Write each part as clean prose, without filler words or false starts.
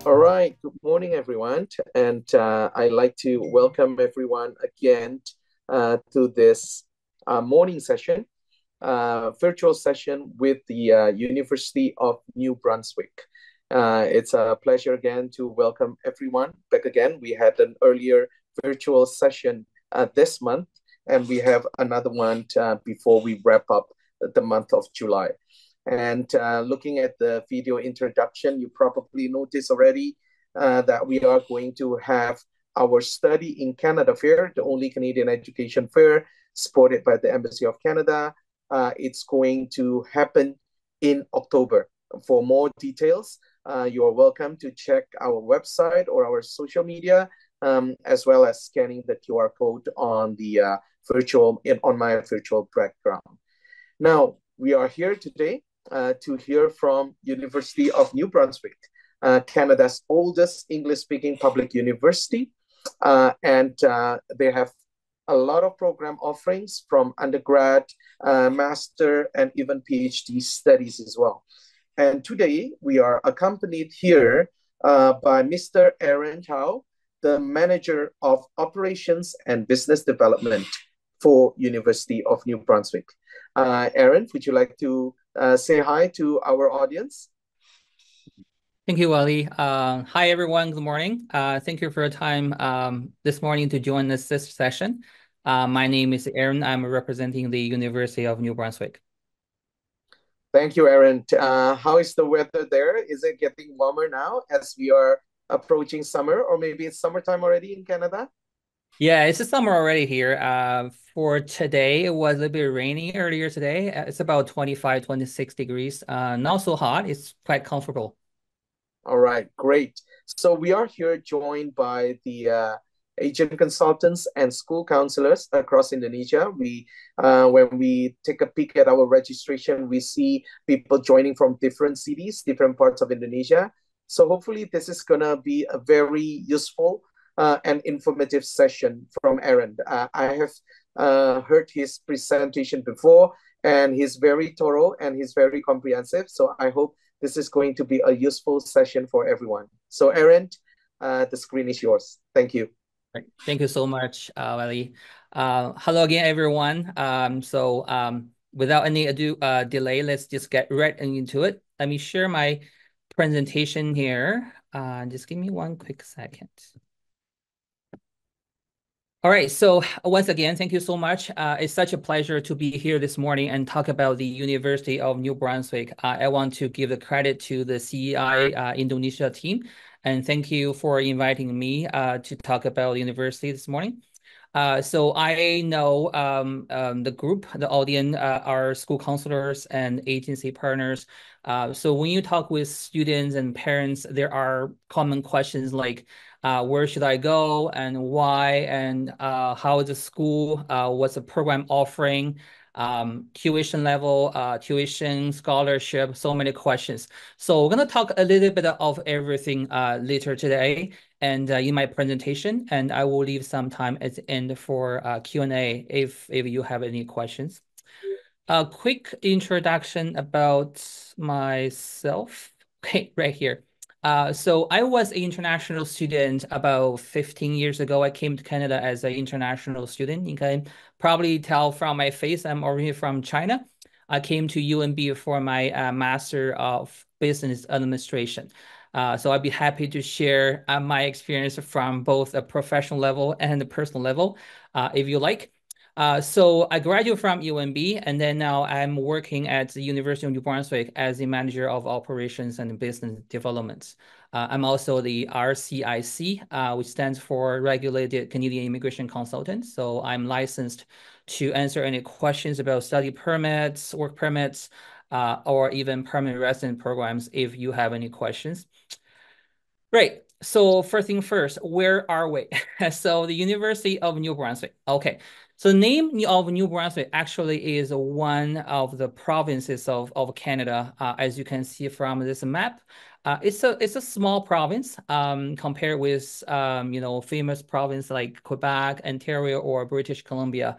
All right, good morning, everyone. And I'd like to welcome everyone again to this morning session, virtual session with the University of New Brunswick. It's a pleasure again to welcome everyone back again. We had an earlier virtual session this month, and we have another one before we wrap up the month of July. And looking at the video introduction, you probably noticed already that we are going to have our Study in Canada Fair, the only Canadian education fair supported by the Embassy of Canada. It's going to happen in October. For more details, you are welcome to check our website or our social media, as well as scanning the QR code on the on my virtual background. Now, we are here today to hear from University of New Brunswick, Canada's oldest English-speaking public university. And they have a lot of program offerings from undergrad, master, and even PhD studies as well. And today, we are accompanied here by Mr. Aaron Chow, the Manager of Operations and Business Development for University of New Brunswick. Aaron, would you like to say hi to our audience? Thank you, Wally. Hi, everyone. Good morning. Thank you for your time this morning to join us this session. My name is Aaron. I'm representing the University of New Brunswick. Thank you, Aaron. How is the weather there? Is it getting warmer now as we are approaching summer, or maybe it's summertime already in Canada? Yeah, it's the summer already here. For today, it was a little bit rainy earlier today. It's about 25, 26 degrees. Not so hot. It's quite comfortable. All right, great. So we are here joined by the agent consultants and school counselors across Indonesia. When we take a peek at our registration, we see people joining from different cities, different parts of Indonesia. So hopefully this is gonna be a very useful and informative session from Aaron. I have heard his presentation before, and he's very thorough and he's very comprehensive. So I hope this is going to be a useful session for everyone. So Aaron, the screen is yours. Thank you. Thank you so much, Wally. Hello again, everyone. Without any ado, delay, let's just get right into it. Let me share my presentation here. Just give me one quick second. All right, so once again, thank you so much. It's such a pleasure to be here this morning and talk about the University of New Brunswick. I want to give the credit to the CEI Indonesia team, and thank you for inviting me to talk about the university this morning. So I know the group, the audience, are school counselors and agency partners. So when you talk with students and parents, there are common questions like, where should I go and why, and how is the school, what's the program offering, tuition level, tuition, scholarship, so many questions. So we're going to talk a little bit of everything later today and in my presentation, and I will leave some time at the end for Q&A if you have any questions. A quick introduction about myself. Okay, right here. So I was an international student about 15 years ago. I came to Canada as an international student. You can probably tell from my face, I'm originally from China. I came to UNB for my Master of Business Administration. So I'd be happy to share my experience from both a professional level and a personal level, if you like. So I graduated from UNB, and then now I'm working at the University of New Brunswick as the Manager of Operations and Business Development. I'm also the RCIC, which stands for Regulated Canadian Immigration Consultant. So I'm licensed to answer any questions about study permits, work permits, or even permanent resident programs if you have any questions. Right. So first thing first, where are we? So the University of New Brunswick. Okay. So the name of New Brunswick actually is one of the provinces of Canada, as you can see from this map. It's a small province compared with famous province like Quebec, Ontario, or British Columbia.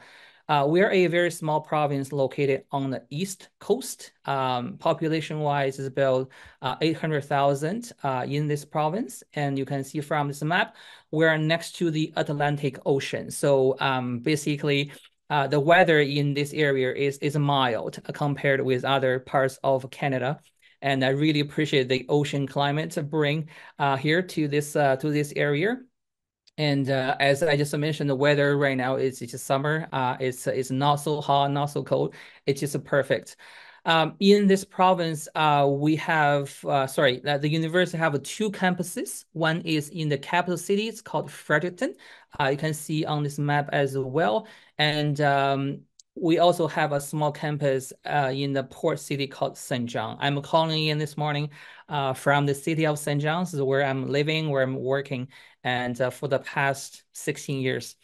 We are a very small province located on the east coast. Population-wise, is about 800,000 in this province. And you can see from this map, we are next to the Atlantic Ocean. So basically, the weather in this area is mild compared with other parts of Canada. And I really appreciate the ocean climate to bring here to this area. And as I just mentioned, the weather right now is just summer. It's not so hot, not so cold. It's just perfect. In this province, we have, the university have two campuses. One is in the capital city. It's called Fredericton. You can see on this map as well. And we also have a small campus in the port city called St. John. I'm calling in this morning from the city of St. John. This is where I'm living, where I'm working, and for the past 16 years.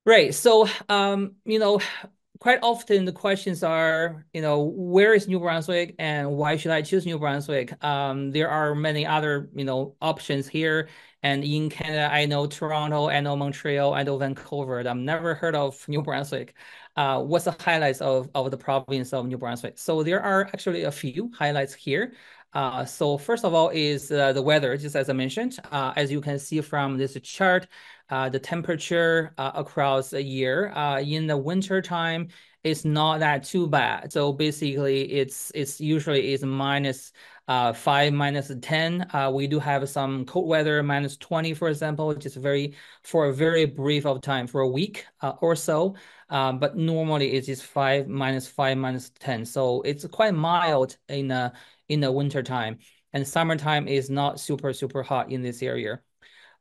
Right. So, quite often the questions are, where is New Brunswick and why should I choose New Brunswick? There are many other, options here. And in Canada, I know Toronto, I know Montreal, I know Vancouver. I've never heard of New Brunswick. What's the highlights of the province of New Brunswick? So there are actually a few highlights here. So first of all is the weather, just as I mentioned. As you can see from this chart, the temperature across a year in the winter time is not that too bad. So basically, it's usually is minus 5, minus 10. We do have some cold weather, minus 20, for example, just for a very brief of time, for a week or so. But normally it's just 5, minus 5, minus 10. So it's quite mild in the winter time. And summertime is not super, super hot in this area.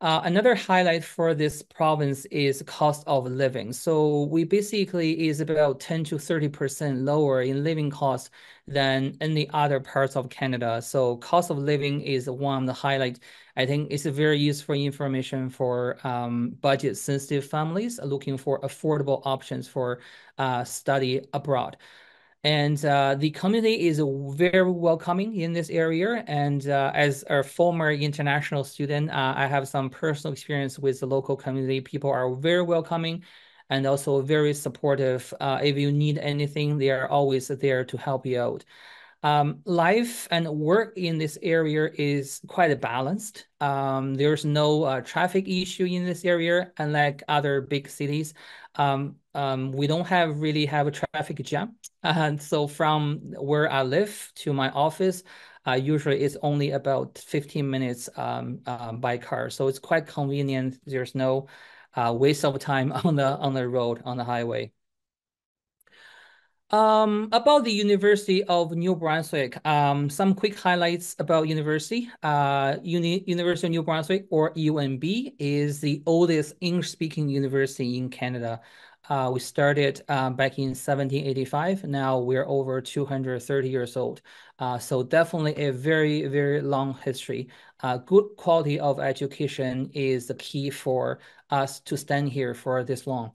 Another highlight for this province is cost of living. So we basically is about 10 to 30% lower in living costs than any other parts of Canada. So cost of living is one of the highlights. I think it's a very useful information for budget-sensitive families looking for affordable options for study abroad. And the community is very welcoming in this area. And as a former international student, I have some personal experience with the local community. People are very welcoming and also very supportive. If you need anything, they are always there to help you out. Life and work in this area is quite balanced. There's no traffic issue in this area, unlike other big cities. We don't really have a traffic jam. So from where I live to my office, usually it's only about 15 minutes by car. So it's quite convenient. There's no waste of time on the road, on the highway. About the University of New Brunswick, some quick highlights about university. University of New Brunswick, or UNB, is the oldest English-speaking university in Canada. We started back in 1785. Now we're over 230 years old. So definitely a very, very long history. Good quality of education is the key for us to stand here for this long.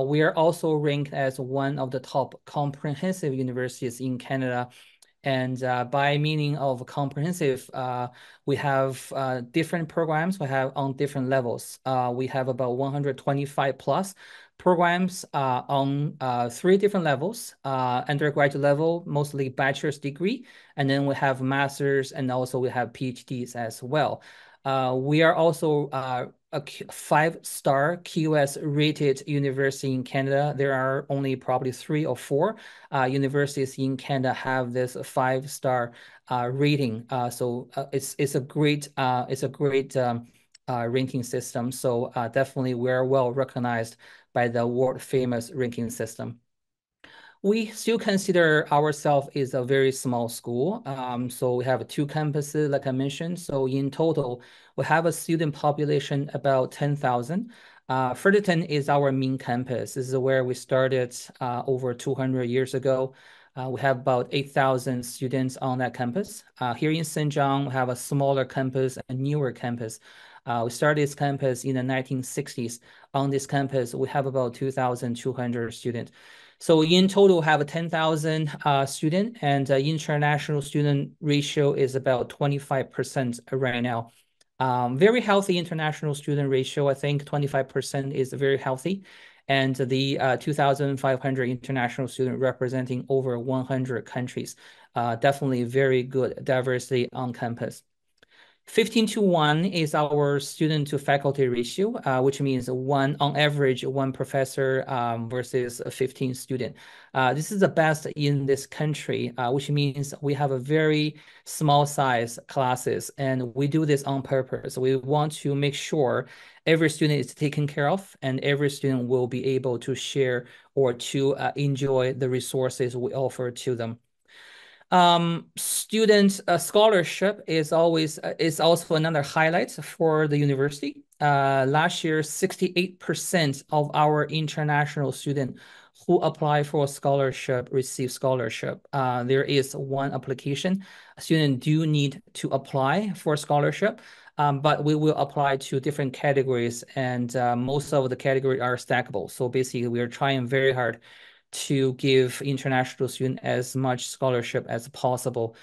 We are also ranked as one of the top comprehensive universities in Canada. And by meaning of comprehensive, we have different programs we have on different levels. We have about 125 plus programs on 3 different levels, undergraduate level, mostly bachelor's degree, and then we have master's, and also we have PhDs as well. We are also a 5-star QS rated university in Canada. There are only probably 3 or 4 universities in Canada have this 5-star rating. So it's a great ranking system. So definitely we're well recognized by the world famous ranking system. We still consider ourselves is a very small school. So we have 2 campuses, like I mentioned. So in total, we have a student population about 10,000. Fredericton is our main campus. This is where we started over 200 years ago. We have about 8,000 students on that campus. Here in St. John, we have a smaller campus and newer campus. We started this campus in the 1960s. On this campus, we have about 2,200 students. So in total, we have 10,000 students, and international student ratio is about 25% right now. Very healthy international student ratio. I think 25% is very healthy. and the 2,500 international students representing over 100 countries. Definitely very good diversity on campus. 15:1 is our student to faculty ratio, which means on average, one professor versus 15 student. This is the best in this country, which means we have a very small size classes, and we do this on purpose. We want to make sure every student is taken care of, and every student will be able to share or to enjoy the resources we offer to them. Student scholarship is also another highlight for the university. Last year, 68% of our international students who apply for a scholarship receive scholarship. There is one application. Students do need to apply for a scholarship, but we will apply to different categories, and most of the categories are stackable. So basically, we are trying very hard to give international students as much scholarship as possible.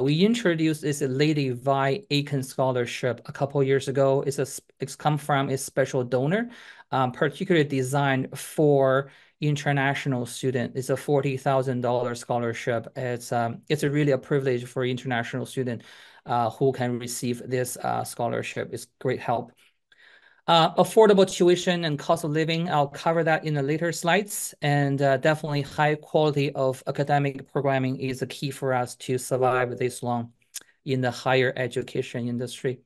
We introduced this Lady Vi Aiken scholarship a couple years ago. It's come from a special donor, particularly designed for international student. It's a $40,000 scholarship. It's really a privilege for international student who can receive this scholarship. It's great help. Affordable tuition and cost of living, I'll cover that in the later slides. And definitely high quality of academic programming is a key for us to survive this long in the higher education industry.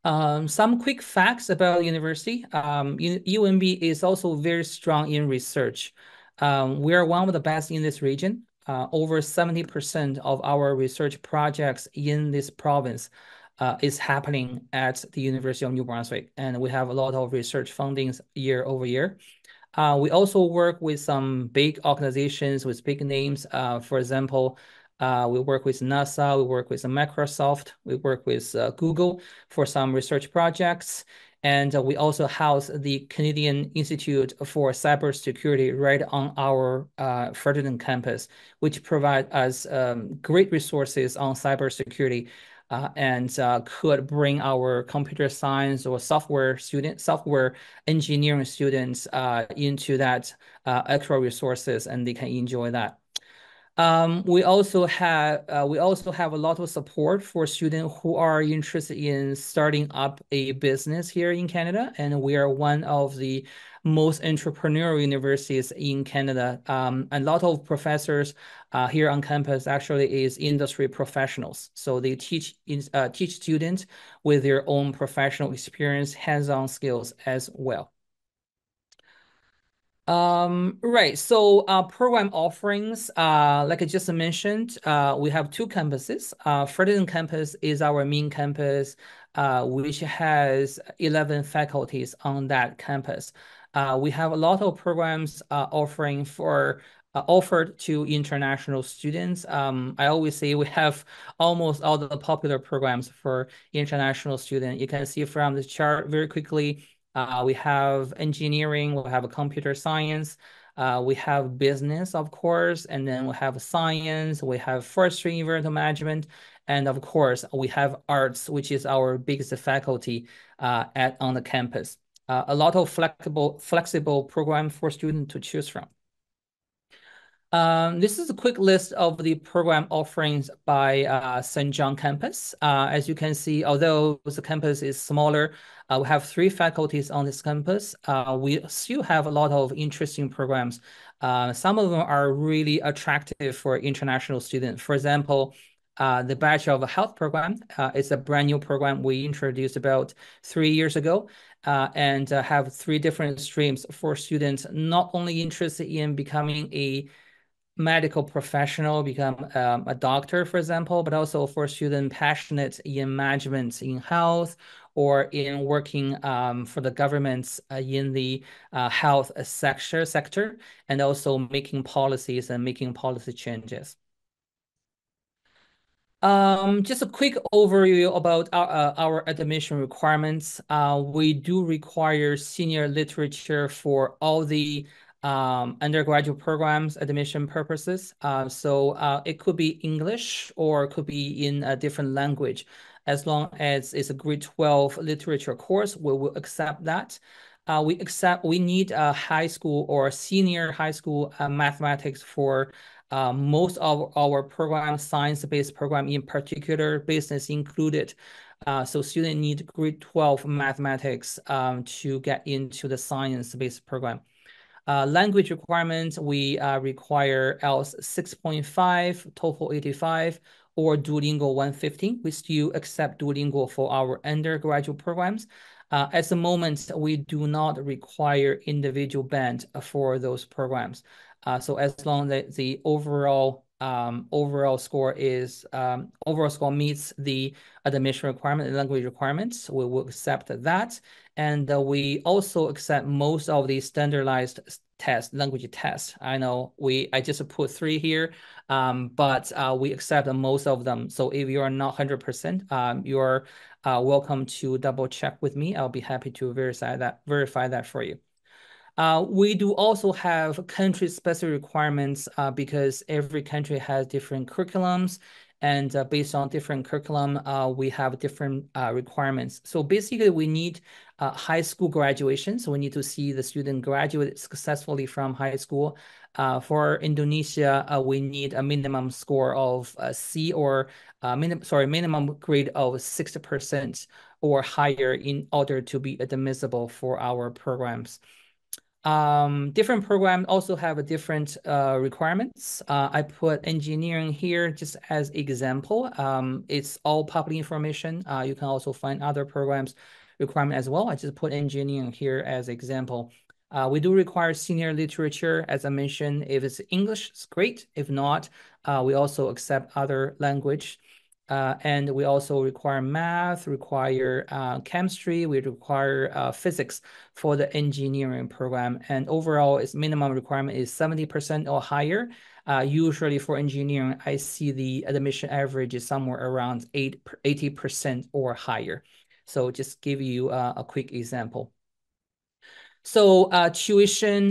Some quick facts about university. UNB is also very strong in research. We are one of the best in this region. Over 70% of our research projects in this province is happening at the University of New Brunswick, and we have a lot of research fundings year over year. We also work with some big organizations with big names. For example, we work with NASA, we work with Microsoft, we work with Google for some research projects. And we also house the Canadian Institute for Cybersecurity right on our Fredericton campus, which provide us great resources on cybersecurity. And could bring our computer science or software engineering students into that extra resources, and they can enjoy that. We also have a lot of support for students who are interested in starting up a business here in Canada, and we are one of the most entrepreneurial universities in Canada. A lot of professors here on campus actually is industry professionals, so they teach students with their own professional experience, hands-on skills as well. Right. So program offerings, like I just mentioned, we have two campuses. Fredericton campus is our main campus, which has 11 faculties on that campus. We have a lot of programs offered to international students. I always say we have almost all the popular programs for international students. You can see from the chart very quickly. We have engineering, we have computer science, we have business, of course, and then we have science, we have forestry, environmental management, and of course, we have arts, which is our biggest faculty on the campus. A lot of flexible program for students to choose from. This is a quick list of the program offerings by St. John campus. As you can see, although the campus is smaller, we have 3 faculties on this campus. We still have a lot of interesting programs. Some of them are really attractive for international students. For example, the Bachelor of Health program is a brand new program we introduced about 3 years ago, and have 3 different streams for students not only interested in becoming a medical professional, become a doctor, for example, but also for students passionate in management in health or in working for the governments in the health sector, and also making policies and making policy changes. Just a quick overview about our admission requirements. We do require senior literature for all the undergraduate programs admission purposes. So it could be English or it could be in a different language. As long as it's a grade 12 literature course, we will accept that. we need a high school or senior high school mathematics for most of our program, science-based program in particular, business included. So students need grade 12 mathematics to get into the science-based program. Language requirements, we require IELTS 6.5, TOEFL 85, or Duolingo 115. We still accept Duolingo for our undergraduate programs. At the moment, we do not require individual band for those programs. So as long as the overall score meets the admission requirement and language requirements, we will accept that. And we also accept most of the standardized tests, language tests. I know I just put 3 here, but we accept most of them. So if you are not 100%, you're welcome to double check with me. I'll be happy to verify that for you. We do also have country-specific requirements because every country has different curriculums, and based on different curriculum, we have different requirements. So basically, we need high school graduation. So we need to see the student graduate successfully from high school. For Indonesia, we need a minimum score of C or minimum grade of 60% or higher in order to be admissible for our programs. Different programs also have a different requirements. I put engineering here just as example. It's all public information. You can also find other programs requirement as well. I just put engineering here as example. We do require senior literature, as I mentioned. If it's English, it's great. If not, we also accept other language. And we also require math, require chemistry, we require physics for the engineering program. And overall, its minimum requirement is 70% or higher. Usually for engineering, I see the admission average is somewhere around 80% or higher. So just give you a quick example. So tuition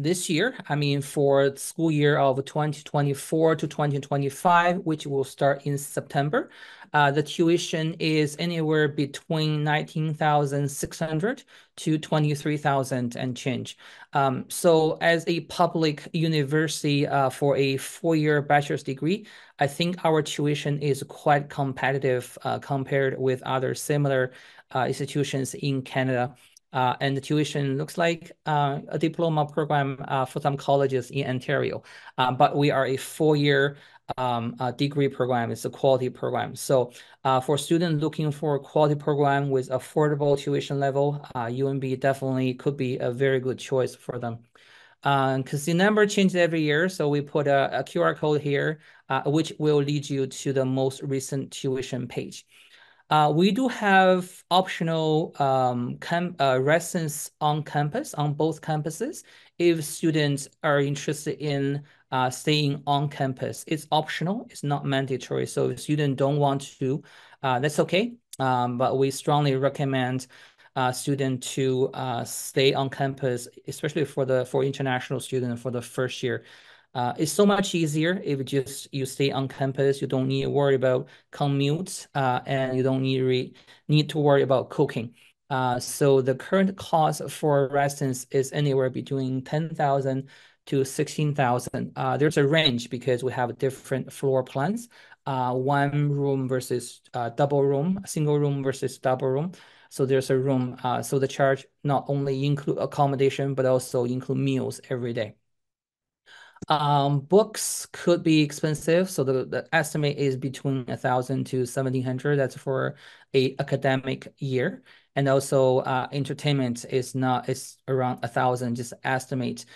this year, I mean, for the school year of 2024 to 2025, which will start in September, the tuition is anywhere between 19,600 to 23,000 and change. So as a public university for a 4-year bachelor's degree, I think our tuition is quite competitive compared with other similar institutions in Canada. And the tuition looks like a diploma program for some colleges in Ontario. But we are a 4-year degree program. It's a quality program. So for students looking for a quality program with affordable tuition level, UNB definitely could be a very good choice for them. Because the number changes every year. So we put a QR code here, which will lead you to the most recent tuition page. We do have optional residence on campus, on both campuses. If students are interested in staying on campus, it's optional, it's not mandatory. So if students don't want to, that's okay. But we strongly recommend students to stay on campus, especially for international students for the first year. It's so much easier if you stay on campus. You don't need to worry about commutes, and you don't need to worry about cooking. So the current cost for residence is anywhere between 10,000 to 16,000. There's a range because we have different floor plans. 1 room versus double room, single room versus double room. So there's a room. So the charge not only include accommodation, but also include meals every day. Books could be expensive, so the estimate is between 1,000 to 1,700. That's for a academic year, and also entertainment is around 1,000. Just estimate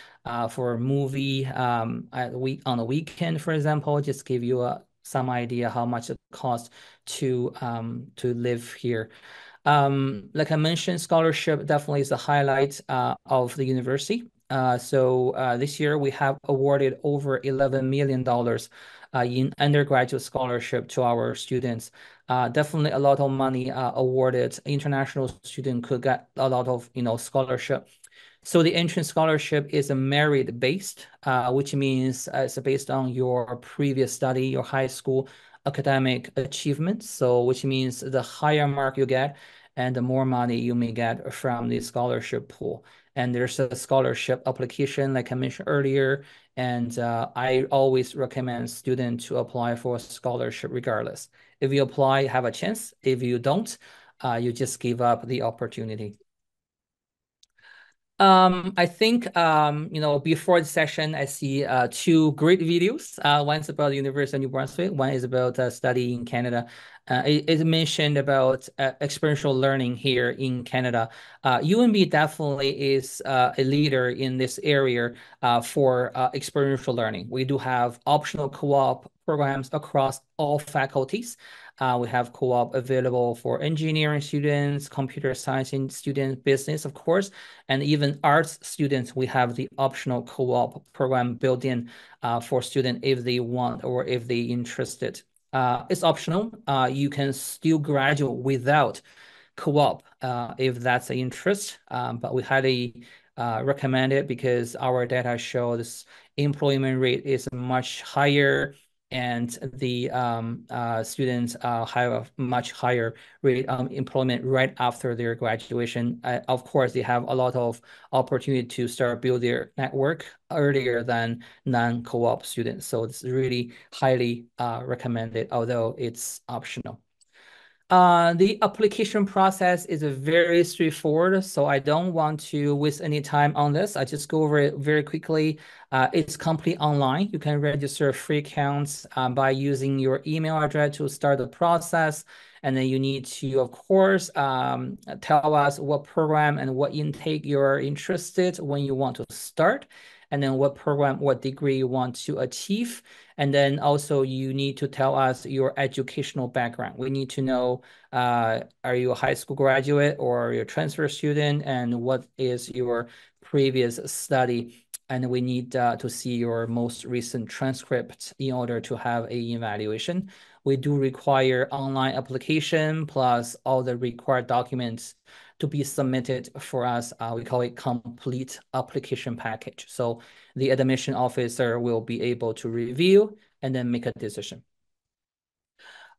for a movie on the weekend, for example. Just give you some idea how much it costs to live here. Like I mentioned, scholarship definitely is the highlight of the university. So this year we have awarded over $11 million in undergraduate scholarship to our students. Definitely a lot of money awarded. International student could get a lot of scholarship. So the entrance scholarship is a merit-based, which means it's based on your previous study, your high school academic achievements. So which means the higher mark you get, and the more money you may get from the scholarship pool. And there's a scholarship application, like I mentioned earlier, and I always recommend students to apply for a scholarship regardless. If you apply, you have a chance. If you don't, you just give up the opportunity. I think, before the session, I see two great videos. One's about the University of New Brunswick. One is about study in Canada. It mentioned about experiential learning here in Canada. UNB definitely is a leader in this area for experiential learning. We do have optional co-op programs across all faculties. We have co-op available for engineering students, computer science students, business, of course, and even arts students. We have the optional co-op program built in for students if they want or if they interested. It's optional. You can still graduate without co-op if that's an interest, but we highly recommend it because our data shows employment rate is much higher, and the students have a much higher rate of employment right after their graduation. Of course, they have a lot of opportunity to start build their network earlier than non-co-op students. So it's really highly recommended, although it's optional. The application process is very straightforward, so I don't want to waste any time on this. I just go over it very quickly. It's completely online. You can register free accounts by using your email address to start the process. And then you need to, of course, tell us what program and what intake you're interested when you want to start, and then what program, what degree you want to achieve. And then also you need to tell us your educational background. We need to know, are you a high school graduate or are you a transfer student, and what is your previous study? And we need to see your most recent transcript in order to have an evaluation. We do require online application plus all the required documents to be submitted for us. We call it complete application package. So the admission officer will be able to review and then make a decision.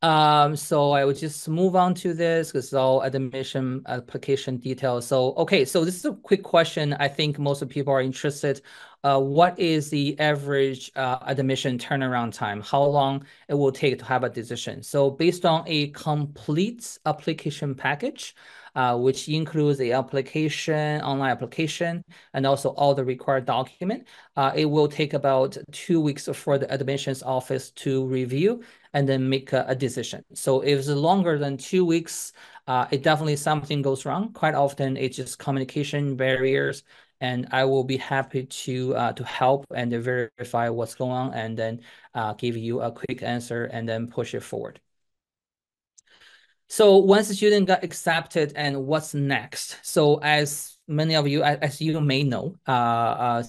So I would just move on to this because it's all admission application details. So, okay, so this is a quick question. I think most of people are interested. What is the average admission turnaround time? How long it will take to have a decision? So based on a complete application package, which includes the application, online application, and also all the required document, it will take about 2 weeks for the admissions office to review and then make a decision. So if it's longer than 2 weeks, it definitely something goes wrong. Quite often it's just communication barriers, and I will be happy to help and verify what's going on, and then give you a quick answer and then push it forward. So once the student got accepted, and what's next? So as many of you, as you may know,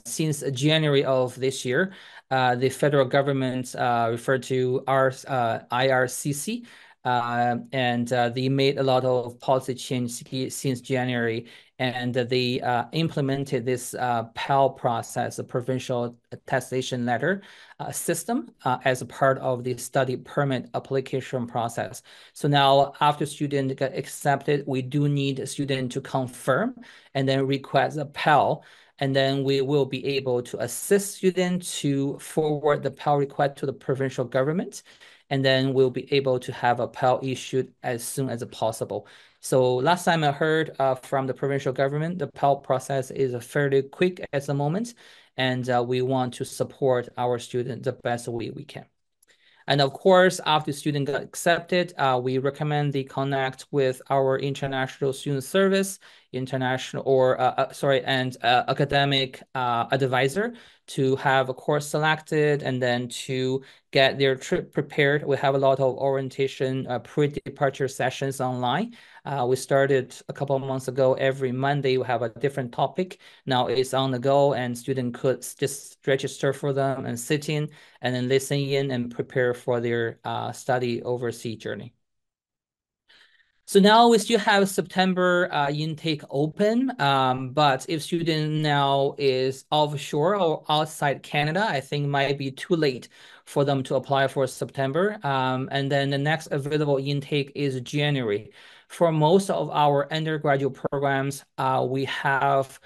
since January of this year, the federal government referred to our IRCC, and they made a lot of policy change since January, and they implemented this PAL process, the provincial attestation letter system, as a part of the study permit application process. So now after student get accepted, we do need a student to confirm and then request a PAL. And then we will be able to assist students to forward the PAL request to the provincial government. And then we'll be able to have a PAL issued as soon as possible. So last time I heard from the provincial government, the PAL process is fairly quick at the moment. And we want to support our students the best way we can. And of course, after student got accepted, we recommend they connect with our international student service, academic advisor to have a course selected and then to get their trip prepared. We have a lot of orientation pre-departure sessions online. We started a couple of months ago. Every Monday, we have a different topic. Now it's on the go, and student could just register for them and sit in and then listen in and prepare for their study overseas journey. So now we still have September intake open, but if student now is offshore or outside Canada, I think might be too late for them to apply for September. And then the next available intake is January. For most of our undergraduate programs, we have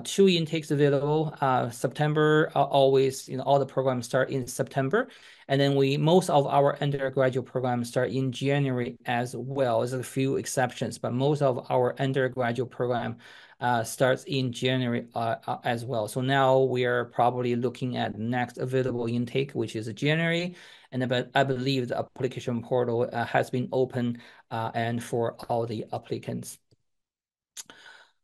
two intakes available. September, always, all the programs start in September. And then most of our undergraduate programs start in January as well. There's a few exceptions, but most of our undergraduate program starts in January as well. So now we are probably looking at next available intake, which is January. And I believe the application portal has been open and for all the applicants.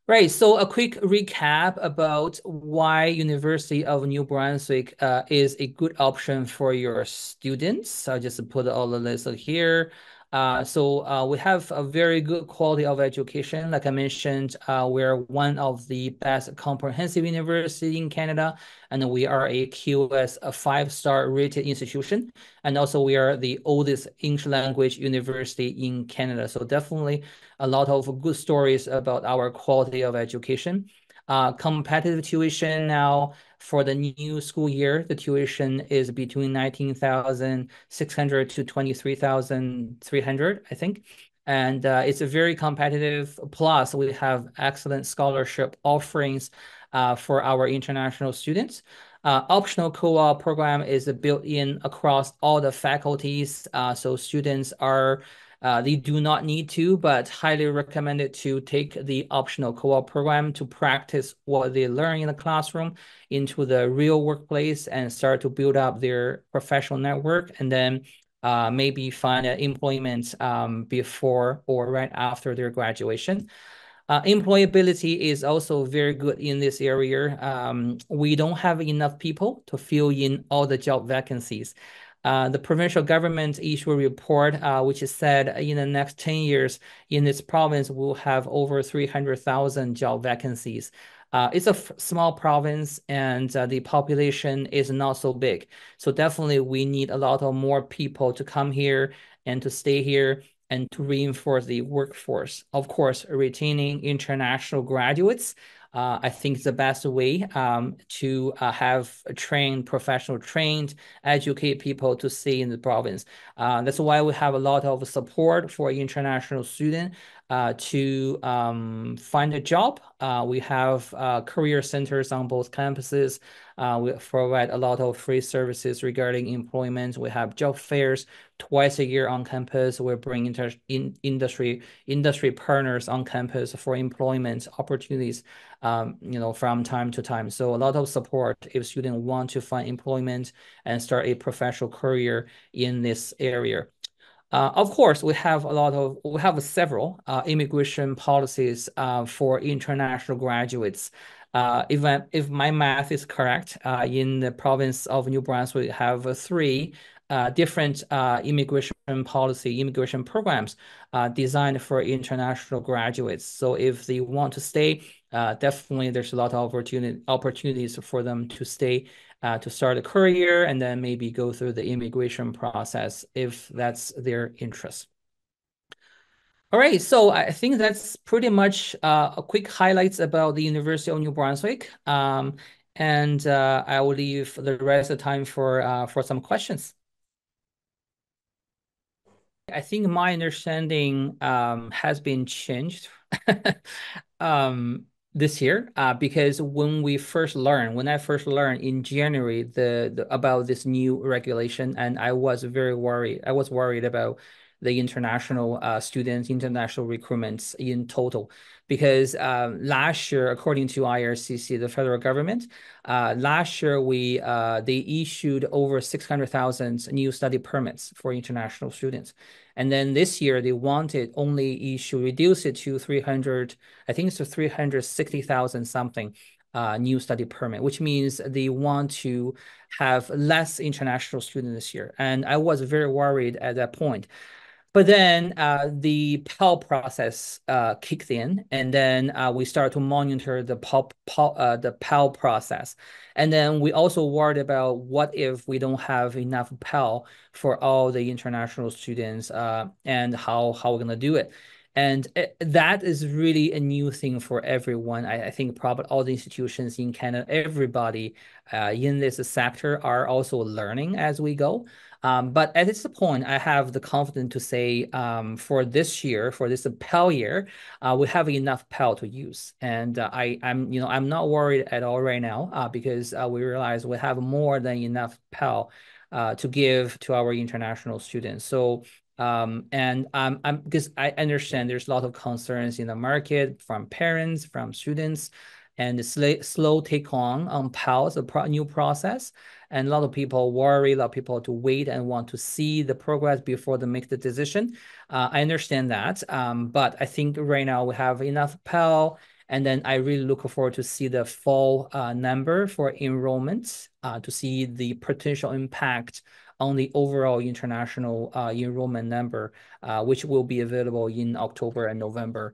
Right, so a quick recap about why University of New Brunswick is a good option for your students. I'll just put all the list here. So we have a very good quality of education. Like I mentioned, we're one of the best comprehensive university in Canada, and we are a QS, a 5-star rated institution. And also we are the oldest English language university in Canada. So definitely a lot of good stories about our quality of education. Competitive tuition now for the new school year, the tuition is between 19,600 to 23,300, I think. And it's a very competitive. Plus, we have excellent scholarship offerings for our international students. Optional co-op program is built in across all the faculties. So students are they do not need to, but highly recommended to take the optional co-op program to practice what they learn in the classroom into the real workplace and start to build up their professional network, and then maybe find employment before or right after their graduation. Employability is also very good in this area. We don't have enough people to fill in all the job vacancies. The provincial government issued a report which is said in the next 10 years in this province we'll have over 300,000 job vacancies. It's a small province and the population is not so big. So definitely we need a lot of more people to come here and to stay here and to reinforce the workforce. Of course, retaining international graduates I think the best way to have trained, educate people to stay in the province. That's why we have a lot of support for international students to find a job. We have career centers on both campuses. We provide a lot of free services regarding employment. We have job fairs twice a year on campus. We bring industry partners on campus for employment opportunities, from time to time. So a lot of support if students want to find employment and start a professional career in this area. Of course, we have several immigration policies for international graduates. If my math is correct, in the province of New Brunswick, we have three different immigration programs designed for international graduates. So if they want to stay, definitely there's a lot of opportunities for them to stay, to start a career and then maybe go through the immigration process if that's their interest. All right, so I think that's pretty much a quick highlights about the University of New Brunswick. And I will leave the rest of the time for some questions. I think my understanding has been changed this year because when I first learned in January about this new regulation, and I was very worried. I was worried about the international students, international recruitments in total. Because last year, according to IRCC, the federal government, last year they issued over 600,000 new study permits for international students. And then this year they wanted reduce it to 300, I think it's 360,000 something new study permit, which means they want to have less international students this year. And I was very worried at that point. But then the PAL process kicked in, and then we start to monitor the PAL process. And then we also worried about what if we don't have enough PAL for all the international students and how we're going to do it. And that is really a new thing for everyone. I think probably all the institutions in Canada, everybody in this sector are also learning as we go. But at this point, I have the confidence to say for this year, for this Pell year, we have enough Pell to use. And I'm not worried at all right now because we realize we have more than enough Pell to give to our international students. So and I'm because I understand there's a lot of concerns in the market from parents, from students, and the slow take on Pell is a new process. And a lot of people worry, a lot of people to wait and want to see the progress before they make the decision. I understand that, but I think right now we have enough Pell, and then I really look forward to see the fall number for enrollments to see the potential impact on the overall international enrollment number, which will be available in October and November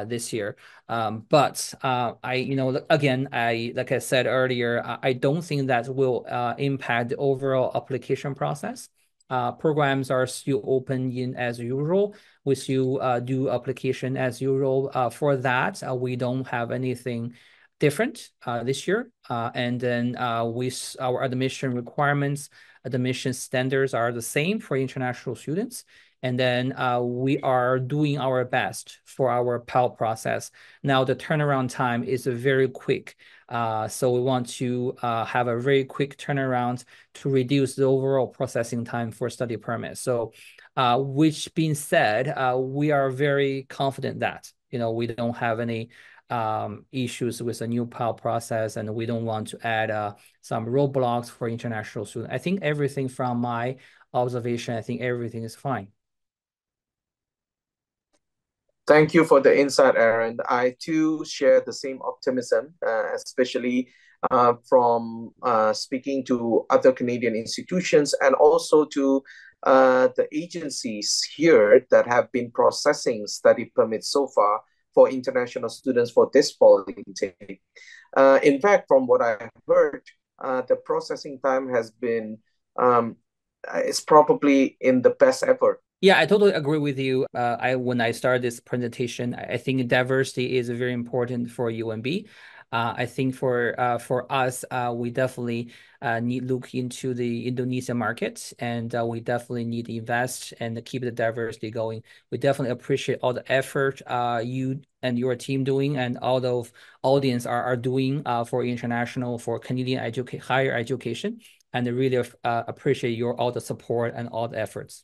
this year. But again, like I said earlier, I don't think that will impact the overall application process. Programs are still open in as usual. We still do application as usual. For that, we don't have anything different this year. And then our admission requirements, admission standards are the same for international students. And then we are doing our best for our Pell process. Now, the turnaround time is very quick. So we want to have a very quick turnaround to reduce the overall processing time for study permits. So which being said, we are very confident that, we don't have any issues with the new Pell process, and we don't want to add some roadblocks for international students. I think everything from my observation, I think everything is fine. Thank you for the insight, Aaron. I too share the same optimism, especially from speaking to other Canadian institutions and also to the agencies here that have been processing study permits so far for international students for this fall intake. In fact, from what I've heard, the processing time has been is probably in the best ever. Yeah, I totally agree with you. When I started this presentation, I think diversity is very important for UNB. I think for us, we definitely need to look into the Indonesia market, and we definitely need to invest and keep the diversity going. We definitely appreciate all the effort you and your team doing, and all the audience are doing for Canadian higher education, and I really appreciate all the support and all the efforts.